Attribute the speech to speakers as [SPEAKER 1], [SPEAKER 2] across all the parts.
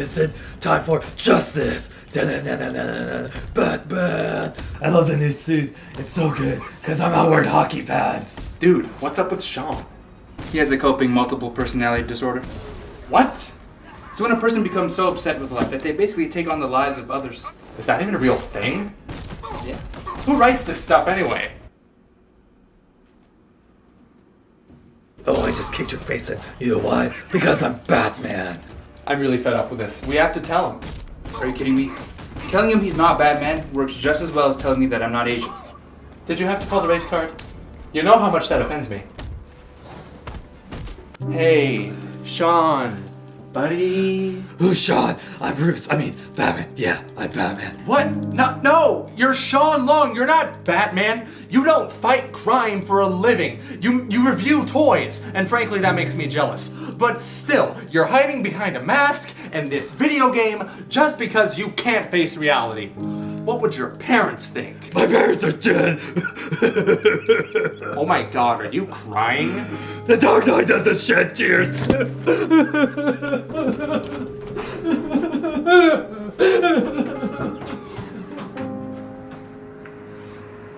[SPEAKER 1] Unison, time for justice. Batman. I love the new suit. It's so good, because I'm not wearing hockey pads.
[SPEAKER 2] Dude, what's up with Sean?
[SPEAKER 3] He has a coping multiple personality disorder.
[SPEAKER 2] What?
[SPEAKER 3] It's when a person becomes so upset with life that they basically take on the lives of others.
[SPEAKER 2] Is that even a real thing?
[SPEAKER 3] Yeah.
[SPEAKER 2] Who writes this stuff anyway?
[SPEAKER 1] Oh, I just kicked your face in. You know why? Because I'm Batman.
[SPEAKER 2] I'm really fed up with this. We have to tell him.
[SPEAKER 3] Are you kidding me? Telling him he's not Batman works just as well as telling me that I'm not Asian.
[SPEAKER 2] Did you have to pull the race card? You know how much that offends me. Hey, Sean, buddy.
[SPEAKER 1] Who's Sean? I'm Bruce. Batman. Yeah, I'm Batman.
[SPEAKER 2] What? No, you're Sean Long. You're not Batman. You don't fight crime for a living. You review toys, and frankly, that makes me jealous. But still, you're hiding behind a mask and this video game just because you can't face reality. What would your parents think?
[SPEAKER 1] My parents are dead.
[SPEAKER 2] Oh my God, are you crying?
[SPEAKER 1] The Dark Knight doesn't shed tears.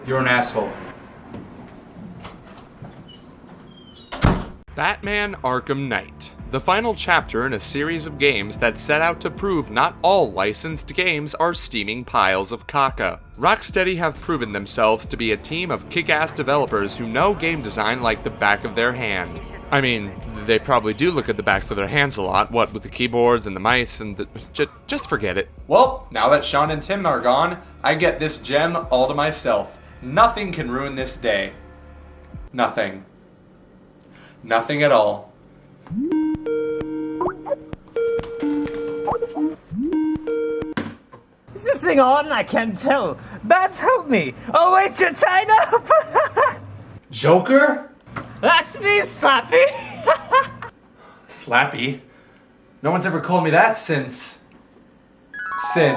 [SPEAKER 3] You're an asshole.
[SPEAKER 4] Batman Arkham Knight, the final chapter in a series of games that set out to prove not all licensed games are steaming piles of caca. Rocksteady have proven themselves to be a team of kick-ass developers who know game design like the back of their hand. I mean, they probably do look at the backs of their hands a lot, what with the keyboards and the mice and the... Just forget it.
[SPEAKER 2] Well, now that Sean and Tim are gone, I get this gem all to myself. Nothing can ruin this day. Nothing. Nothing at all.
[SPEAKER 5] Is this thing on? I can't tell. Bats, help me. Oh wait, you're tied up.
[SPEAKER 2] Joker?
[SPEAKER 5] That's me, Slappy.
[SPEAKER 2] Slappy? No one's ever called me that since...
[SPEAKER 6] Hey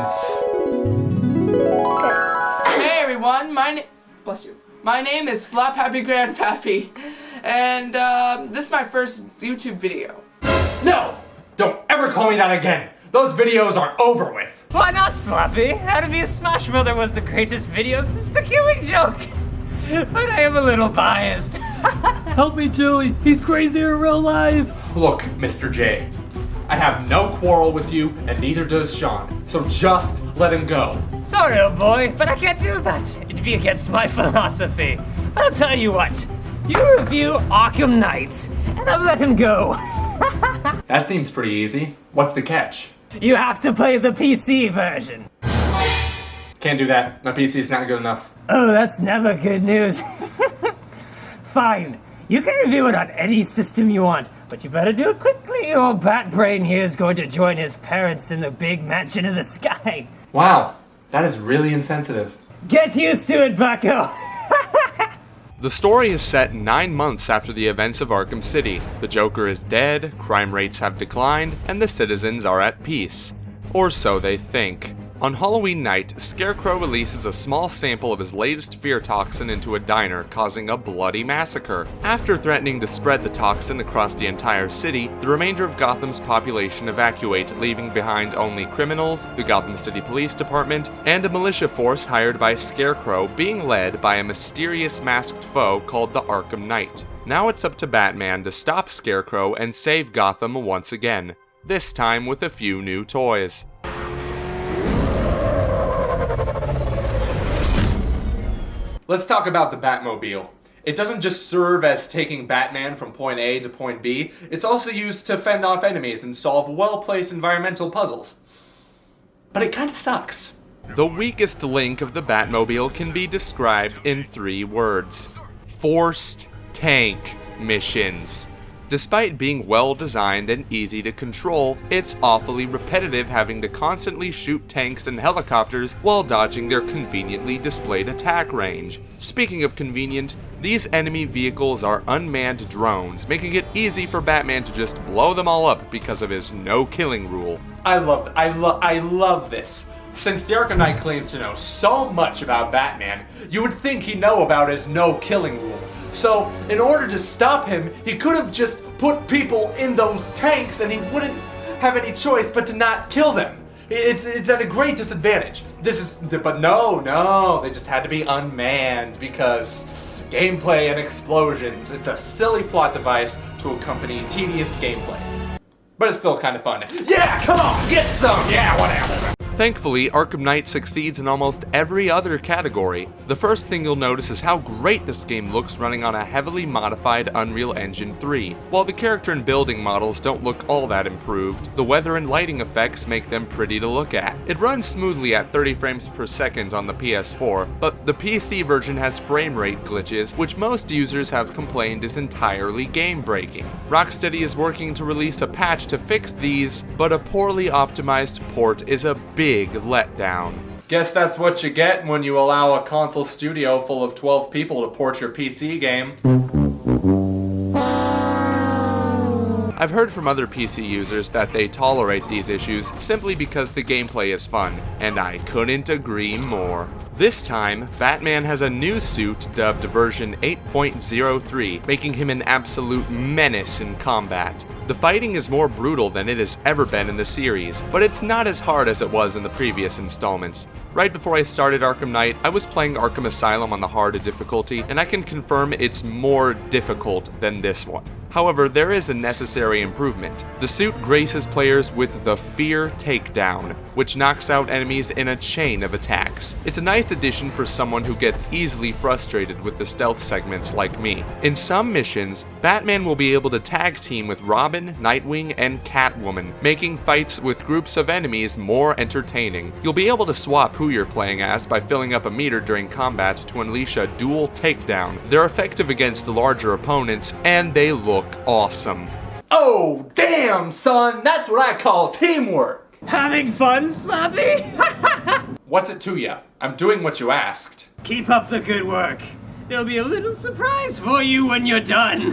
[SPEAKER 6] everyone, bless you. My name is Slap Happy Grandpappy, and this is my first YouTube video.
[SPEAKER 2] No! Don't ever call me that again! Those videos are over with!
[SPEAKER 5] Why not, Slappy? How to Be a Smash Brother was the greatest video since The Killing Joke. But I am a little biased.
[SPEAKER 7] Help me, Joey. He's crazy in real life.
[SPEAKER 2] Look, Mr. J. I have no quarrel with you, and neither does Sean. So just let him go.
[SPEAKER 5] Sorry, old boy, but I can't do that. It'd be against my philosophy. I'll tell you what. You review Arkham Knight, and I'll let him go.
[SPEAKER 2] That seems pretty easy. What's the catch?
[SPEAKER 5] You have to play the PC version.
[SPEAKER 2] Can't do that. My PC's not good enough.
[SPEAKER 5] Oh, that's never good news. Fine. You can review it on any system you want, but you better do it quickly or Bat Brain here is going to join his parents in the big mansion in the sky.
[SPEAKER 2] Wow, that is really insensitive.
[SPEAKER 5] Get used to it, bucko.
[SPEAKER 4] The story is set 9 months after the events of Arkham City. The Joker is dead, crime rates have declined, and the citizens are at peace. Or so they think. On Halloween night, Scarecrow releases a small sample of his latest fear toxin into a diner, causing a bloody massacre. After threatening to spread the toxin across the entire city, the remainder of Gotham's population evacuate, leaving behind only criminals, the Gotham City Police Department, and a militia force hired by Scarecrow, being led by a mysterious masked foe called the Arkham Knight. Now it's up to Batman to stop Scarecrow and save Gotham once again, this time with a few new toys.
[SPEAKER 2] Let's talk about the Batmobile. It doesn't just serve as taking Batman from point A to point B, it's also used to fend off enemies and solve well-placed environmental puzzles. But it kinda sucks.
[SPEAKER 4] The weakest link of the Batmobile can be described in 3 words. Forced tank missions. Despite being well designed and easy to control, it's awfully repetitive having to constantly shoot tanks and helicopters while dodging their conveniently displayed attack range. Speaking of convenient, these enemy vehicles are unmanned drones, making it easy for Batman to just blow them all up because of his no-killing rule.
[SPEAKER 2] I love this. Since the Arkham Knight claims to know so much about Batman, you would think he'd know about his no-killing rule. So, in order to stop him, he could have just put people in those tanks and he wouldn't have any choice but to not kill them. It's at a great disadvantage. But no, they just had to be unmanned because gameplay and explosions. It's a silly plot device to accompany tedious gameplay. But it's still kind of fun. Yeah, come on, get some, yeah, whatever.
[SPEAKER 4] Thankfully, Arkham Knight succeeds in almost every other category. The first thing you'll notice is how great this game looks running on a heavily modified Unreal Engine 3. While the character and building models don't look all that improved, the weather and lighting effects make them pretty to look at. It runs smoothly at 30 frames per second on the PS4, but the PC version has frame rate glitches, which most users have complained is entirely game-breaking. Rocksteady is working to release a patch to fix these, but a poorly optimized port is a big letdown.
[SPEAKER 2] Guess that's what you get when you allow a console studio full of 12 people to port your PC game.
[SPEAKER 4] I've heard from other PC users that they tolerate these issues simply because the gameplay is fun, and I couldn't agree more. This time, Batman has a new suit dubbed version 8.03, making him an absolute menace in combat. The fighting is more brutal than it has ever been in the series, but it's not as hard as it was in the previous installments. Right before I started Arkham Knight, I was playing Arkham Asylum on the hard difficulty, and I can confirm it's more difficult than this one. However, there is a necessary improvement. The suit graces players with the Fear Takedown, which knocks out enemies in a chain of attacks. It's a nice addition for someone who gets easily frustrated with the stealth segments like me. In some missions, Batman will be able to tag team with Robin, Nightwing, and Catwoman, making fights with groups of enemies more entertaining. You'll be able to swap who you're playing as by filling up a meter during combat to unleash a dual takedown. They're effective against larger opponents, and they look awesome.
[SPEAKER 2] Oh, damn, son, that's what I call teamwork.
[SPEAKER 5] Having fun, Slappy?
[SPEAKER 2] What's it to ya? I'm doing what you asked.
[SPEAKER 5] Keep up the good work. There'll be a little surprise for you when you're done.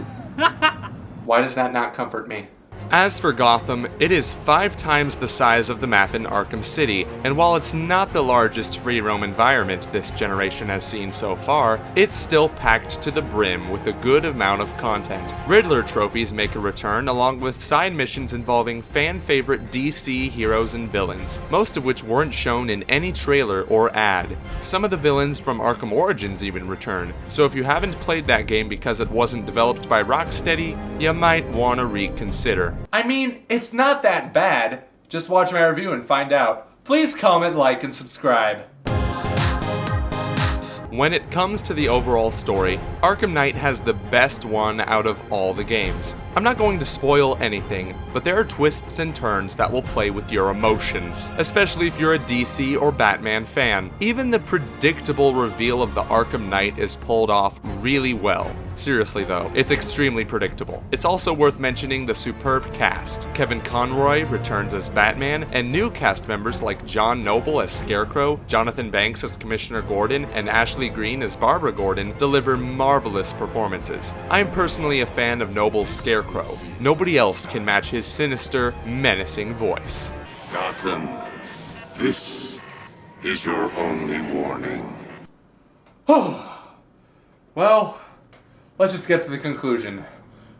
[SPEAKER 2] Why does that not comfort me?
[SPEAKER 4] As for Gotham, it is 5 times the size of the map in Arkham City, and while it's not the largest free roam environment this generation has seen so far, it's still packed to the brim with a good amount of content. Riddler trophies make a return along with side missions involving fan-favorite DC heroes and villains, most of which weren't shown in any trailer or ad. Some of the villains from Arkham Origins even return, so if you haven't played that game because it wasn't developed by Rocksteady, you might want to reconsider.
[SPEAKER 2] I mean, it's not that bad. Just watch my review and find out. Please comment, like, and subscribe.
[SPEAKER 4] When it comes to the overall story, Arkham Knight has the best one out of all the games. I'm not going to spoil anything, but there are twists and turns that will play with your emotions, especially if you're a DC or Batman fan. Even the predictable reveal of the Arkham Knight is pulled off really well. Seriously though, it's extremely predictable. It's also worth mentioning the superb cast. Kevin Conroy returns as Batman, and new cast members like John Noble as Scarecrow, Jonathan Banks as Commissioner Gordon, and Ashley Greene as Barbara Gordon deliver marvelous performances. I'm personally a fan of Noble's Scarecrow. Nobody else can match his sinister, menacing voice.
[SPEAKER 8] Gotham, this is your only warning.
[SPEAKER 2] Well, let's just get to the conclusion.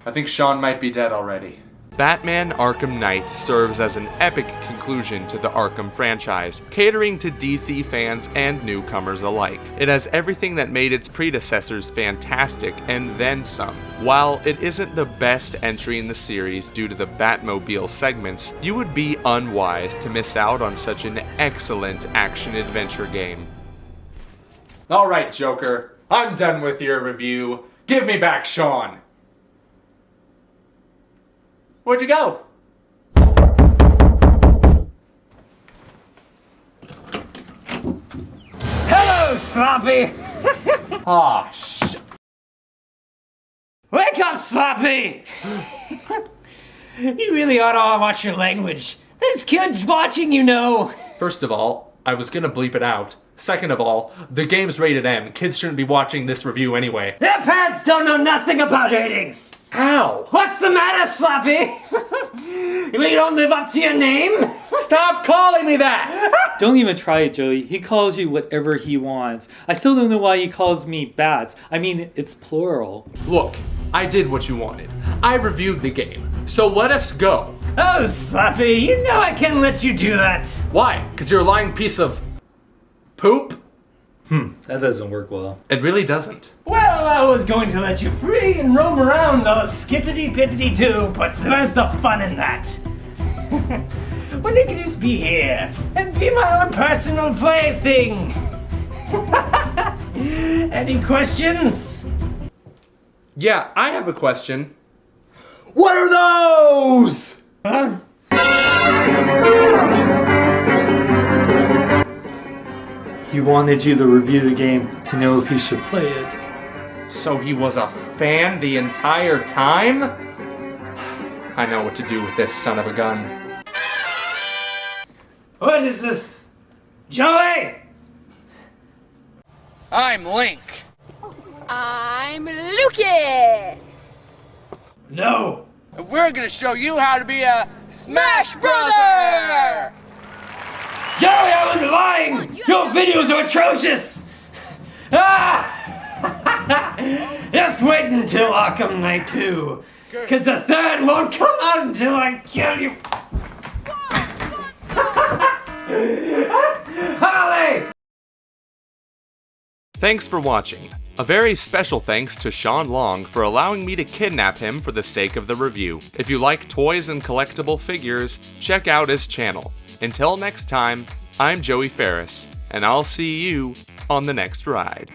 [SPEAKER 2] I think Sean might be dead already.
[SPEAKER 4] Batman Arkham Knight serves as an epic conclusion to the Arkham franchise, catering to DC fans and newcomers alike. It has everything that made its predecessors fantastic, and then some. While it isn't the best entry in the series due to the Batmobile segments, you would be unwise to miss out on such an excellent action-adventure game.
[SPEAKER 2] Alright, Joker, I'm done with your review. Give me back Sean! Where'd you go?
[SPEAKER 5] Hello, Sloppy!
[SPEAKER 2] Aw, shit.
[SPEAKER 5] Wake up, Sloppy! You really ought to watch your language. This kid's watching, you know.
[SPEAKER 2] First of all, I was gonna bleep it out. Second of all, the game's rated M. Kids shouldn't be watching this review anyway.
[SPEAKER 5] Their parents don't know nothing about ratings.
[SPEAKER 2] Ow!
[SPEAKER 5] What's the matter, Sloppy? We don't live up to your name?
[SPEAKER 2] Stop calling me that!
[SPEAKER 7] Don't even try it, Joey. He calls you whatever he wants. I still don't know why he calls me bats. I mean, it's plural.
[SPEAKER 2] Look, I did what you wanted. I reviewed the game, so let us go.
[SPEAKER 5] Oh, Slappy, you know I can't let you do that.
[SPEAKER 2] Why? Because you're a lying piece of poop?
[SPEAKER 7] That doesn't work well.
[SPEAKER 2] It really doesn't.
[SPEAKER 5] Well, I was going to let you free and roam around all skippity-pippity-doo, but where's the fun in that? When you can just be here and be my own personal plaything. Any questions?
[SPEAKER 2] Yeah, I have a question. What are those?
[SPEAKER 5] Huh?
[SPEAKER 7] He wanted you to review the game to know if he should play it.
[SPEAKER 2] So he was a fan the entire time? I know what to do with this son of a gun.
[SPEAKER 5] What is this? Joey?
[SPEAKER 9] I'm Link.
[SPEAKER 10] I'm Lucas.
[SPEAKER 5] No.
[SPEAKER 9] And we're gonna show you how to be a Smash Brother!
[SPEAKER 5] Joey, I was lying! Your videos are atrocious! Ah! Just wait until Arkham Knight 2, because the third won't come out until I kill you. Holly!
[SPEAKER 4] Thanks for watching. A very special thanks to Sean Long for allowing me to kidnap him for the sake of the review. If you like toys and collectible figures, check out his channel. Until next time, I'm Joey Ferris, and I'll see you on the next ride.